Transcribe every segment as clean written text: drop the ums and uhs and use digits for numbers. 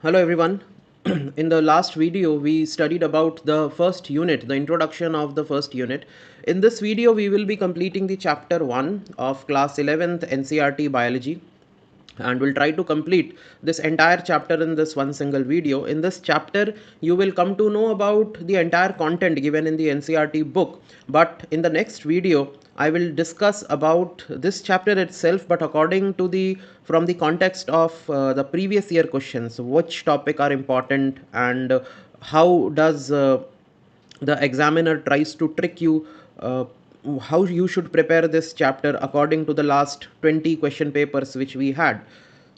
Hello everyone. In the last video, we studied about the first unit, the introduction of the first unit. In this video, we will be completing the chapter 1 of class 11th NCERT biology, and we'll try to complete this entire chapter in this one single video. In this chapter, you will come to know about the entire content given in the NCERT book, but in the next video I will discuss about this chapter itself, but according to the from the context of the previous year questions, which topic are important, and how does the examiner tries to trick you, how you should prepare this chapter according to the last 20 question papers which we had.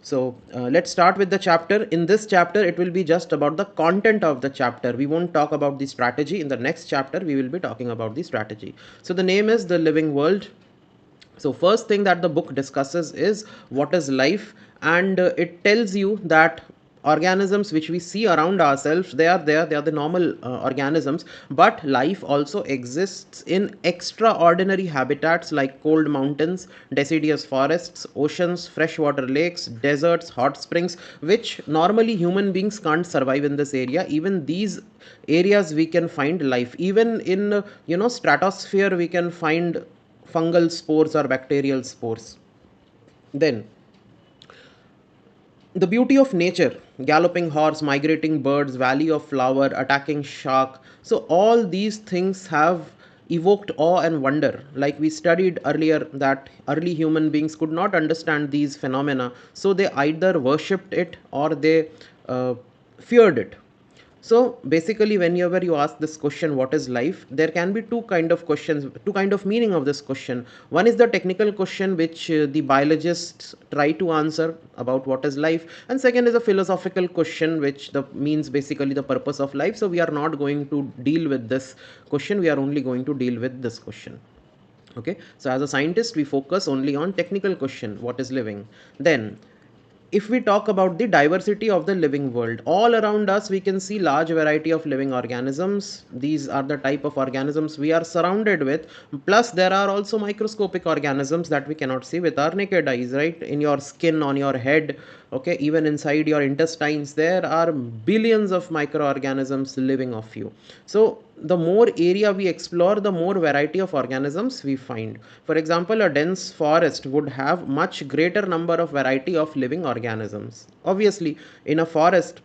So let's start with the chapter. In this chapter, it will be just about the content of the chapter. We won't talk about the strategy. In the next chapter, we will be talking about the strategy. So the name is The Living World. So first thing that the book discusses is what is life, and it tells you that organisms which we see around ourselves, they are there, they are the normal organisms, but life also exists in extraordinary habitats like cold mountains, deciduous forests, oceans, freshwater lakes, deserts, hot springs, which normally human beings can't survive in this area. Even these areas we can find life. Even in stratosphere, we can find fungal spores or bacterial spores. Then the beauty of nature, galloping horse, migrating birds, valley of flower, attacking shark. So all these things have evoked awe and wonder. Like we studied earlier, that early human beings could not understand these phenomena, so they either worshipped it or they feared it. So basically, whenever you ask this question, what is life, there can be two kind of questions, two kind of meaning of this question. One is the technical question which the biologists try to answer about what is life, and second is a philosophical question which the means basically the purpose of life. So we are not going to deal with this question, we are only going to deal with this question. Okay, so as a scientist we focus only on technical question, what is living. Then if we talk about the diversity of the living world, all around us we can see large variety of living organisms. These are the type of organisms we are surrounded with, plus there are also microscopic organisms that we cannot see with our naked eyes, right? In your skin, on your head, okay, even inside your intestines, there are billions of microorganisms living of you. So the more area we explore, the more variety of organisms we find. For example, a dense forest would have much greater number of variety of living organisms. Obviously, in a forest,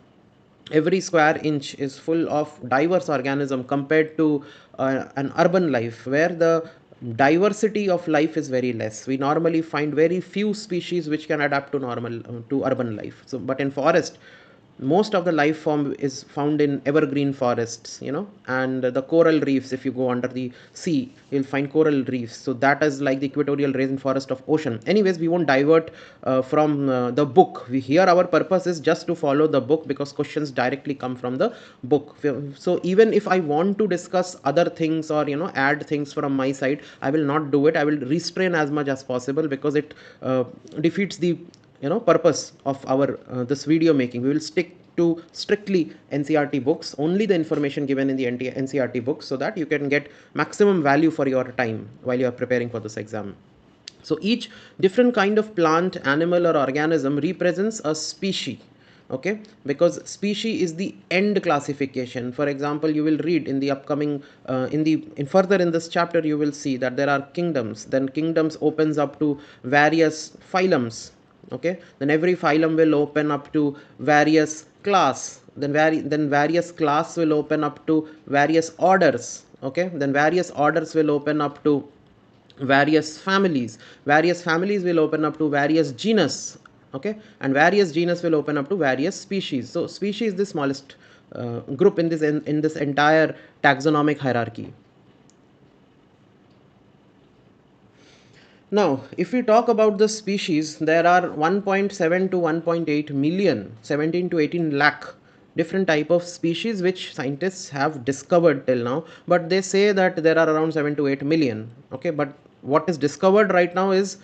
every square inch is full of diverse organism compared to an urban life where the diversity of life is very less. We normally find very few species which can adapt to normal to urban life. So but in forest, most of the life form is found in evergreen forests, and the coral reefs. If you go under the sea, you'll find coral reefs. So that is like the equatorial rainforest of ocean. Anyways, we won't divert from the book. We here our purpose is just to follow the book, because questions directly come from the book. So even if I want to discuss other things or add things from my side, I will not do it. I will restrain as much as possible, because it defeats the purpose of our this video making. We will stick to strictly NCERT books, only the information given in the NCERT books, so that you can get maximum value for your time while you are preparing for this exam. So each different kind of plant, animal or organism represents a species. Okay, because species is the end classification. For example, you will read in the upcoming in further in this chapter, you will see that there are kingdoms. Then kingdoms opens up to various phylums. Okay, then every phylum will open up to various class, then various class will open up to various orders. Okay, then various orders will open up to various families will open up to various genus. Okay, and various genus will open up to various species. So species is the smallest group in this entire taxonomic hierarchy. Now, if we talk about the species, there are 1.7 to 1.8 million, 17 to 18 lakh different type of species which scientists have discovered till now, but they say that there are around 7 to 8 million. Okay, but what is discovered right now is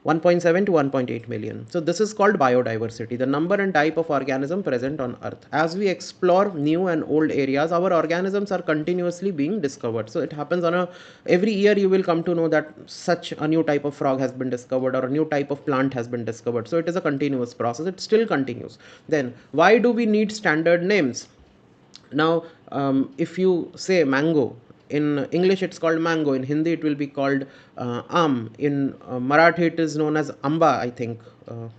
1.7 to 1.8 million. So this is called biodiversity, the number and type of organism present on earth. As we explore new and old areas, our organisms are continuously being discovered. So it happens on a every year you will come to know that such a new type of frog has been discovered or a new type of plant has been discovered. So it is a continuous process, it still continues. Then why do we need standard names? Now if you say mango, in English it's called mango, in Hindi it will be called in Marathi it is known as amba, I think,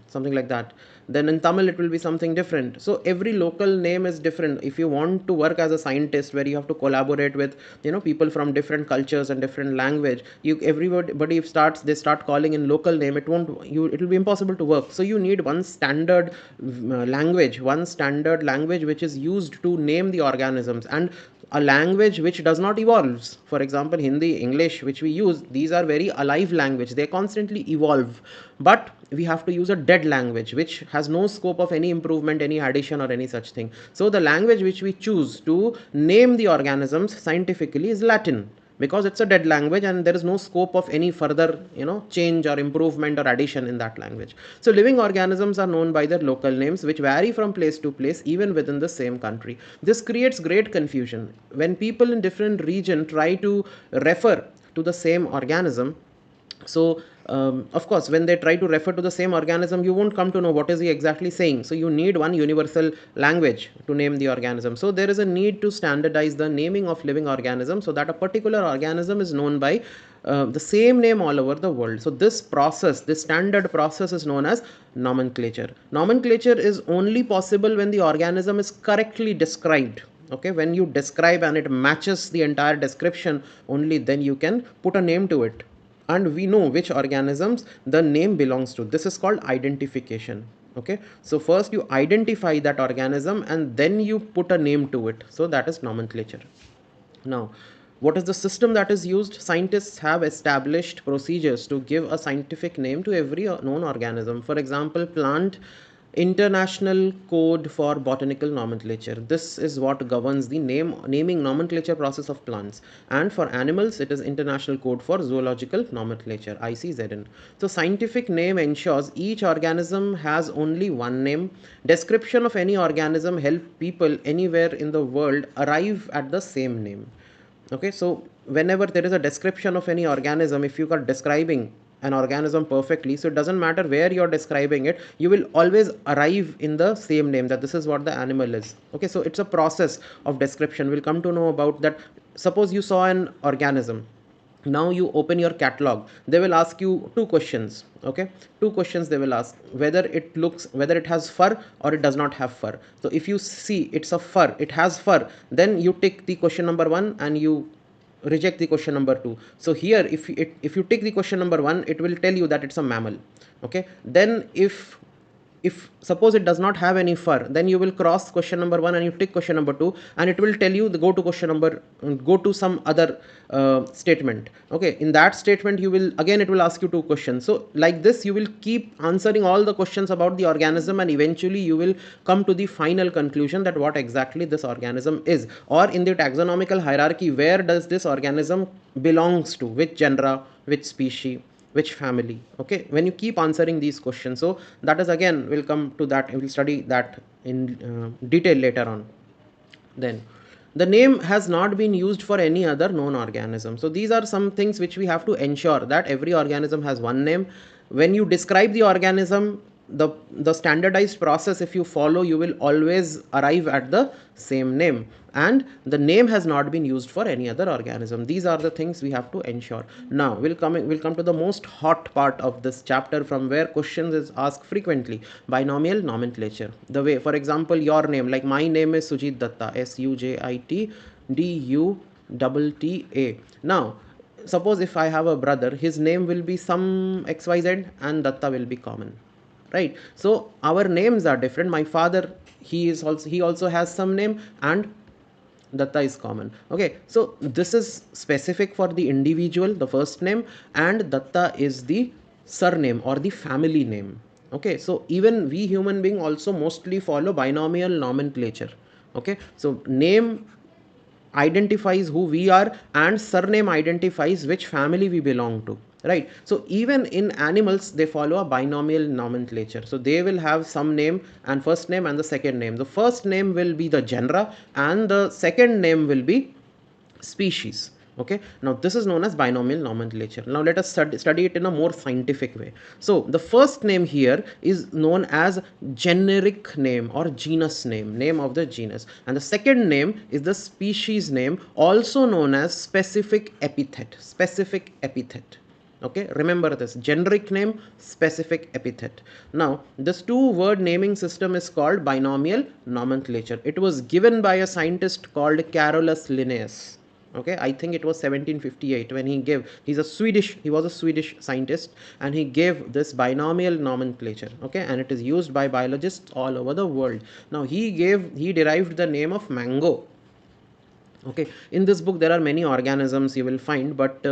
something like that. Then in Tamil it will be something different. So every local name is different. If you want to work as a scientist where you have to collaborate with people from different cultures and different language, you everybody starts they start calling in local name, it will be impossible to work. So you need one standard language which is used to name the organisms, and a language which does not evolve. For example, Hindi, English, which we use, these are very alive language, they constantly evolve. But we have to use a dead language which has no scope of any improvement, any addition, or any such thing. So the language which we choose to name the organisms scientifically is Latin, because it's a dead language and there is no scope of any further change or improvement or addition in that language. So living organisms are known by their local names, which vary from place to place, even within the same country. This creates great confusion when people in different region try to refer to the same organism. So of course, when they try to refer to the same organism, you won't come to know what is he exactly saying. So you need one universal language to name the organism. So there is a need to standardize the naming of living organisms so that a particular organism is known by the same name all over the world. So this standard process is known as nomenclature. Nomenclature is only possible when the organism is correctly described. Okay, when you describe and it matches the entire description, only then you can put a name to it, and we know which organisms the name belongs to. This is called identification. Okay, so first you identify that organism and then you put a name to it. So that is nomenclature. Now, what is the system that is used? Scientists have established procedures to give a scientific name to every known organism. For example, plant International Code for Botanical Nomenclature. This is what governs the naming nomenclature process of plants. And for animals, it is International Code for Zoological Nomenclature, ICZN. So scientific name ensures each organism has only one name. Description of any organism help people anywhere in the world arrive at the same name. Okay, so whenever there is a description of any organism, if you are describing an organism perfectly, so it doesn't matter where you're describing it, you will always arrive in the same name, that this is what the animal is. Okay, so it's a process of description. We'll come to know about that. Suppose you saw an organism, now you open your catalog, they will ask you two questions. Okay, two questions they will ask: whether it has fur or it does not have fur. So if you see it's a fur, it has fur, then you tick the question number 1 and you reject the question number 2. So here if you tick the question number 1, it will tell you that it's a mammal. Okay, then if suppose it does not have any fur, then you will cross question number 1 and you tick question number 2, and it will tell you go to some other statement. Okay, in that statement it will ask you two questions. So like this you will keep answering all the questions about the organism, and eventually you will come to the final conclusion that what exactly this organism is, or in the taxonomical hierarchy, where does this organism belongs to, which genera, which species, which family. Okay, when you keep answering these questions, so that is, again, we'll come to that, we'll study that in detail later on. Then the name has not been used for any other known organism. So these are some things which we have to ensure, that every organism has one name. When you describe the organism, the standardized process, if you follow, you will always arrive at the same name, and the name has not been used for any other organism. These are the things we have to ensure. Now we'll come to the most hot part of this chapter, from where questions is asked frequently: binomial nomenclature. The way, for example, your name, like my name is Sujit Datta, SUJIT DUTTA. Now suppose if I have a brother, his name will be some XYZ and Datta will be common, right? So our names are different. My father, he also has some name, and Datta is common. Okay, so this is specific for the individual, the first name, and Datta is the surname or the family name. Okay, so even we human being also mostly follow binomial nomenclature. Okay, so name identifies who we are and surname identifies which family we belong to. right? So even in animals they follow a binomial nomenclature, so they will have some name and first name and the second name. The first name will be the genera and the second name will be species. Okay, now this is known as binomial nomenclature. Now let us study it in a more scientific way. So the first name here is known as generic name or genus name, name of the genus, and the second name is the species name, also known as specific epithet. Specific epithet. Okay, remember this: generic name, specific epithet. Now this two word naming system is called binomial nomenclature. It was given by a scientist called Carolus Linnaeus. Okay, I think it was 1758 when he was a Swedish scientist, and he gave this binomial nomenclature. Okay, and it is used by biologists all over the world. Now he derived the name of mango. Okay, in this book there are many organisms you will find, but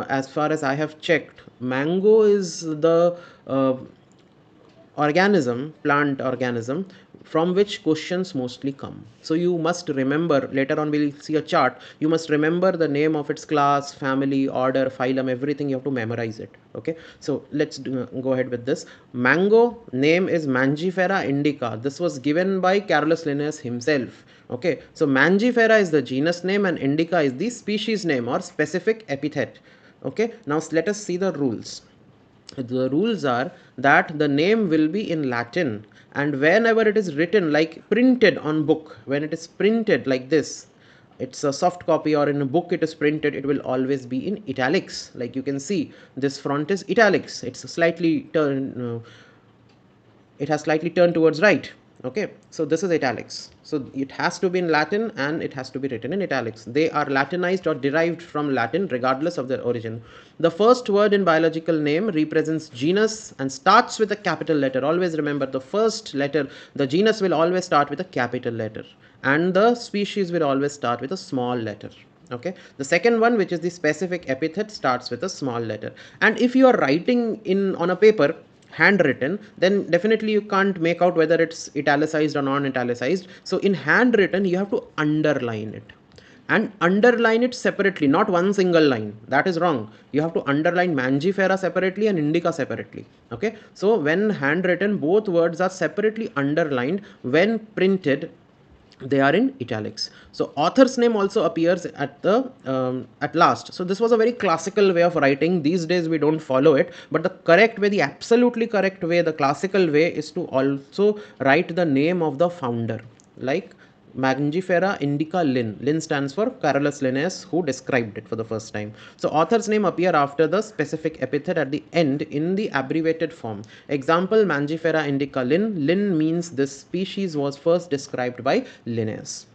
as far as I have checked, mango is the plant organism from which questions mostly come. So you must remember, later on we'll see a chart, you must remember the name of its class, family, order, phylum, everything. You have to memorize it. Okay, so let's go ahead with this. Mango name is Mangifera indica. This was given by Carolus Linnaeus himself. Okay, so Mangifera is the genus name and indica is the species name or specific epithet. Okay, now let us see the rules. The rules are that the name will be in Latin, and whenever it is written, like printed on book, when it is printed like this, it's a soft copy, or in a book it is printed, it will always be in italics. Like you can see, this front is italics, it's slightly turned, it has slightly turned towards right. Okay, so this is italics, so it has to be in Latin and it has to be written in italics. They are Latinized or derived from Latin regardless of their origin. The first word in biological name represents genus and starts with a capital letter. Always remember, the first letter, the genus will always start with a capital letter and the species will always start with a small letter. Okay, the second one, which is the specific epithet, starts with a small letter. And if you are writing in on a paper handwritten, then definitely you can't make out whether it's italicized or non-italicized. So in handwritten you have to underline it, and underline it separately, not one single line. That is wrong. You have to underline Mangifera separately and indica separately. Okay, so when handwritten, both words are separately underlined. When printed, they are in italics. So author's name also appears at the at last. So this was a very classical way of writing. These days we don't follow it, but the correct way, the absolutely correct way, the classical way, is to also write the name of the founder, like Mangifera indica Linn. Linn stands for Carolus Linnaeus, who described it for the first time. So author's name appear after the specific epithet at the end in the abbreviated form. Example: Mangifera indica Linn. Linn means this species was first described by Linnaeus.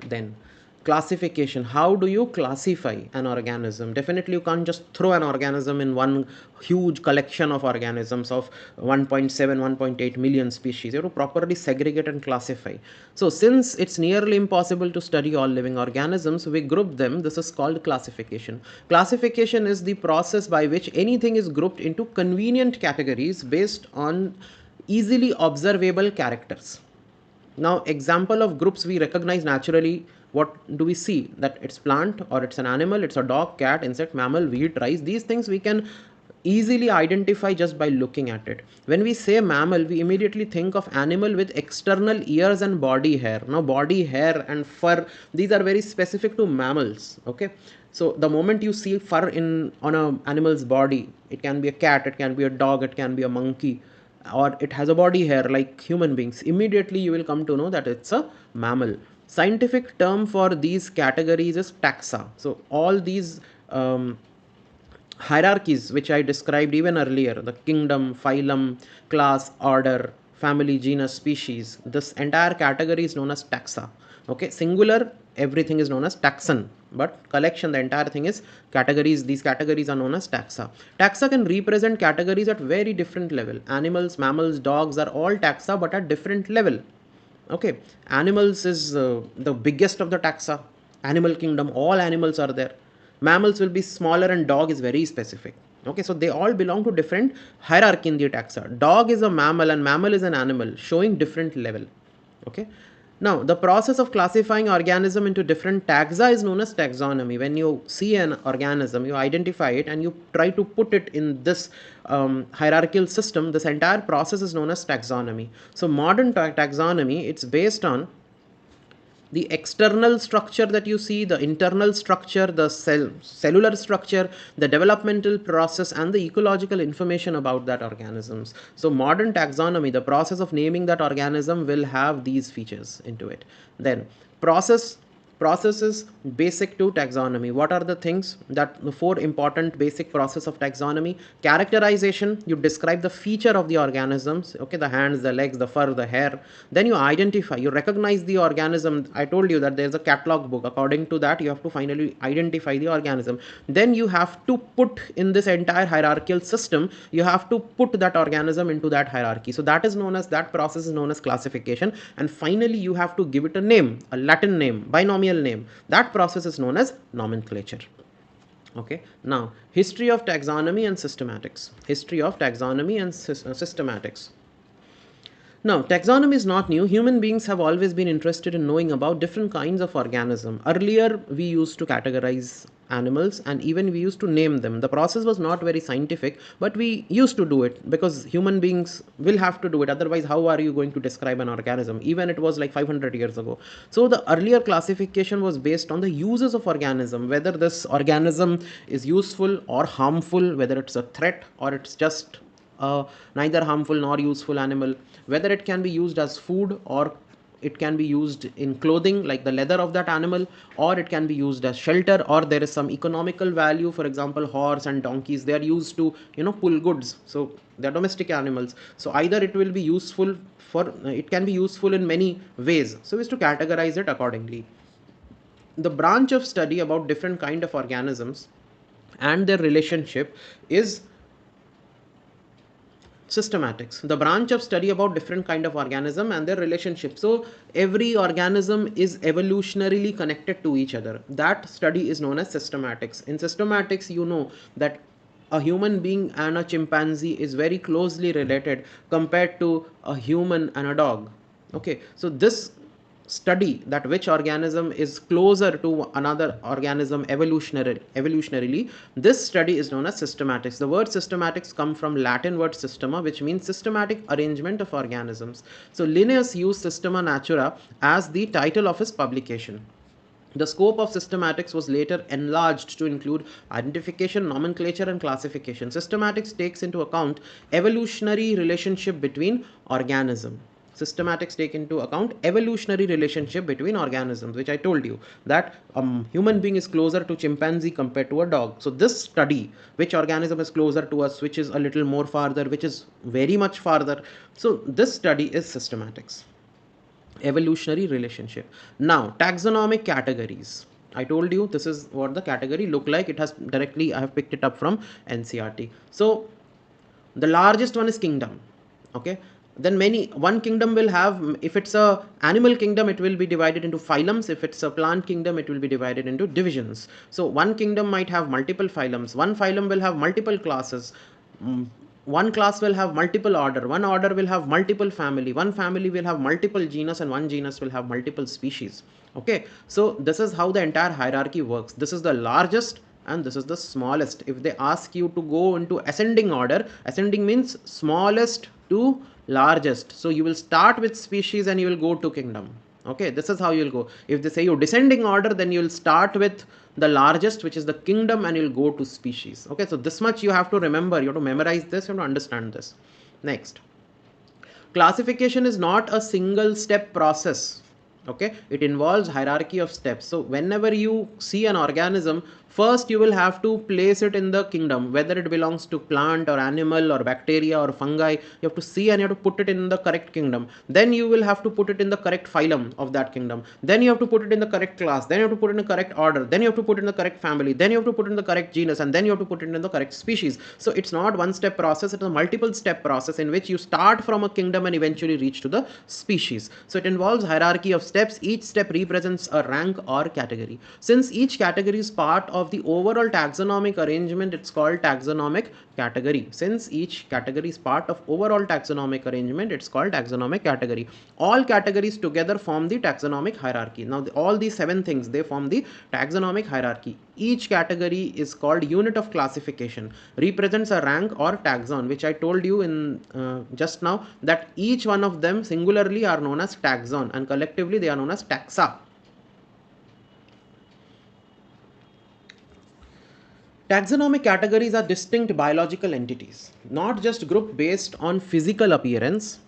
Then classification. How do you classify an organism? Definitely you can't just throw an organism in one huge collection of organisms of 1.7 1.8 million species. You have to properly segregate and classify. So since it's nearly impossible to study all living organisms, we group them. This is called classification. Classification is the process by which anything is grouped into convenient categories based on easily observable characters. Now example of groups we recognize naturally. What do we see? That it's plant, or it's an animal, it's a dog, cat, insect, mammal, wheat, rice. These things we can easily identify just by looking at it. When we say mammal, we immediately think of animal with external ears and body hair. Now body hair and fur, these are very specific to mammals. Okay, so the moment you see fur in on a animal's body, it can be a cat, it can be a dog, it can be a monkey, or it has a body hair like human beings, immediately you will come to know that it's a mammal. Scientific term for these categories is taxa. So all these hierarchies which I described even earlier, the kingdom, phylum, class, order, family, genus, species, this entire category is known as taxa. Okay, singular, everything is known as taxon, but collection, the entire thing is categories. These categories are known as taxa. Taxa can represent categories at very different level. Animals, mammals, dogs are all taxa, but at different level. Okay, animals is the biggest of the taxa. Animal kingdom, all animals are there. Mammals will be smaller and dog is very specific. Okay, so they all belong to different hierarchy in the taxa. Dog is a mammal and mammal is an animal, showing different level. Okay, Now, the process of classifying organism into different taxa is known as taxonomy. When you see an organism, you identify it and you try to put it in this hierarchical system. This entire process is known as taxonomy. So, modern taxonomy, it's based on the external structure that you see, the internal structure, the cellular structure, the developmental process, and the ecological information about that organisms. So modern taxonomy, the process of naming that organism, will have these features into it. Then processes basic to taxonomy. What are the things that the four important basic process of taxonomy? Characterization, you describe the feature of the organisms, okay, the hands, the legs, the fur, the hair. Then you identify, you recognize the organism. I told you that there's a catalog book. According to that, you have to finally identify the organism. Then you have to put in this entire hierarchical system, you have to put that organism into that hierarchy. So that is known as, that process is known as classification. And finally you have to give it a name, a Latin name, binomial name. That process is known as nomenclature. Okay, now history of taxonomy and systematics. History of taxonomy and systematics. Now, taxonomy is not new. Human beings have always been interested in knowing about different kinds of organism. Earlier, we used to categorize animals and even we used to name them. The process was not very scientific, but we used to do it because human beings will have to do it. Otherwise, how are you going to describe an organism? Even it was like 500 years ago. So the earlier classification was based on the uses of organism, whether this organism is useful or harmful, whether it's a threat or it's just neither harmful nor useful animal, whether it can be used as food or it can be used in clothing like the leather of that animal, or it can be used as shelter, or there is some economical value. For example, horse and donkeys, they are used to pull goods, so they are domestic animals. So either it will be useful for it can be useful in many ways, so is to categorize it accordingly. The branch of study about different kind of organisms and their relationship is systematics, the branch of study about different kind of organism and their relationship. So every organism is evolutionarily connected to each other. That study is known as systematics. In systematics, you know that a human being and a chimpanzee is very closely related compared to a human and a dog. Okay, so this study that which organism is closer to another organism evolutionarily, this study is known as systematics. The word systematics come from Latin word systema, which means systematic arrangement of organisms. So Linnaeus used Systema Natura as the title of his publication. The scope of systematics was later enlarged to include identification, nomenclature, and classification. Systematics takes into account evolutionary relationship between organisms. Systematics take into account evolutionary relationship between organisms, which I told you that human being is closer to chimpanzee compared to a dog. So this study, which organism is closer to us, which is a little more farther, which is very much farther. So this study is systematics, evolutionary relationship. Now, taxonomic categories. I told you this is what the category look like. It has directly, I have picked it up from NCERT. So the largest one is kingdom. Okay, then one kingdom will have, if it's a animal kingdom, it will be divided into phylums. If it's a plant kingdom, it will be divided into divisions. So one kingdom might have multiple phylums, one phylum will have multiple classes, one class will have multiple order, one order will have multiple family, one family will have multiple genus, and one genus will have multiple species. Okay, so this is how the entire hierarchy works. This is the largest and this is the smallest. If they ask you to go into ascending order, ascending means smallest to largest, so you will start with species and you will go to kingdom. Okay, this is how you will go. If they say you descending order, then you will start with the largest, which is the kingdom, and you will go to species. Okay, so this much you have to remember, you have to memorize this, you have to understand this. Next, classification is not a single step process. Okay, it involves hierarchy of steps. So whenever you see an organism, first you will have to place it in the kingdom, whether it belongs to plant or animal or bacteria or fungi. You have to see and you have to put it in the correct kingdom. Then you will have to put it in the correct phylum of that kingdom. Then you have to put it in the correct class. Then you have to put it in the correct order. Then you have to put it in the correct family. Then you have to put it in the correct genus, and then you have to put it in the correct species. So it's not one step process, it's a multiple step process in which you start from a kingdom and eventually reach to the species. So it involves hierarchy of steps. Each step represents a rank or category. Since each category is part of the overall taxonomic arrangement, it's called taxonomic category. Since each category is part of overall taxonomic arrangement, it's called taxonomic category. All categories together form the taxonomic hierarchy. Now all these 7 things, they form the taxonomic hierarchy. Each category is called unit of classification, represents a rank or taxon, which I told you in just now, that each one of them singularly are known as taxon and collectively they are known as taxa. Taxonomic categories are distinct biological entities, not just group based on physical appearance.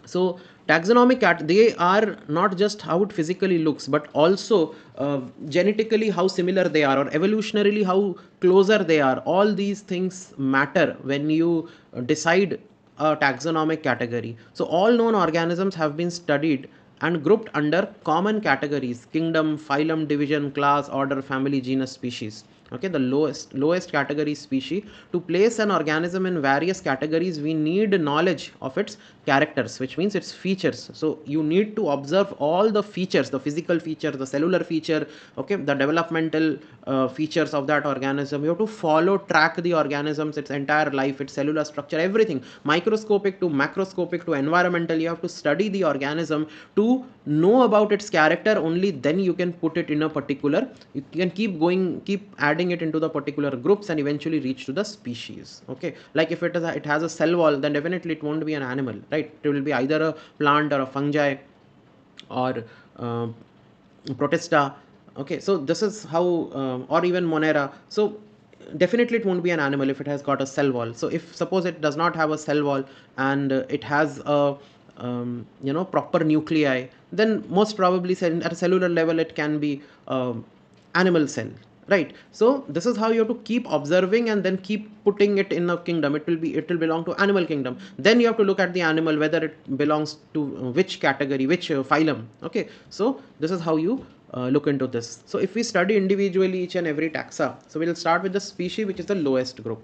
So taxonomic they are not just how it physically looks, but also genetically how similar they are, or evolutionarily how closer they are. All these things matter when you decide a taxonomic category. So all known organisms have been studied and grouped under common categories: kingdom, phylum, division, class, order, family, genus, species. Okay, the lowest category species. To place an organism in various categories, we need knowledge of its characters, which means its features. So you need to observe all the features, the physical feature, the cellular feature, okay, the developmental features of that organism. You have to follow, track the organisms, its entire life, its cellular structure, everything, microscopic to macroscopic to environmental. You have to study the organism to know about its character. Only then you can put it in a particular, you can keep going, keep adding it into the particular groups and eventually reach to the species. Okay, like if it has a cell wall, then definitely it won't be an animal, right? It will be either a plant or a fungi or uh, protista. Okay, so this is how or even monera. So definitely it won't be an animal if it has got a cell wall. So if suppose it does not have a cell wall and it has a proper nuclei, then most probably at a cellular level it can be animal cell, right? So this is how you have to keep observing and then keep putting it in a kingdom. It will belong to animal kingdom. Then you have to look at the animal, whether it belongs to which category, which phylum. Okay, so this is how you look into this. So if we study individually each and every taxa, so we'll start with the species, which is the lowest group.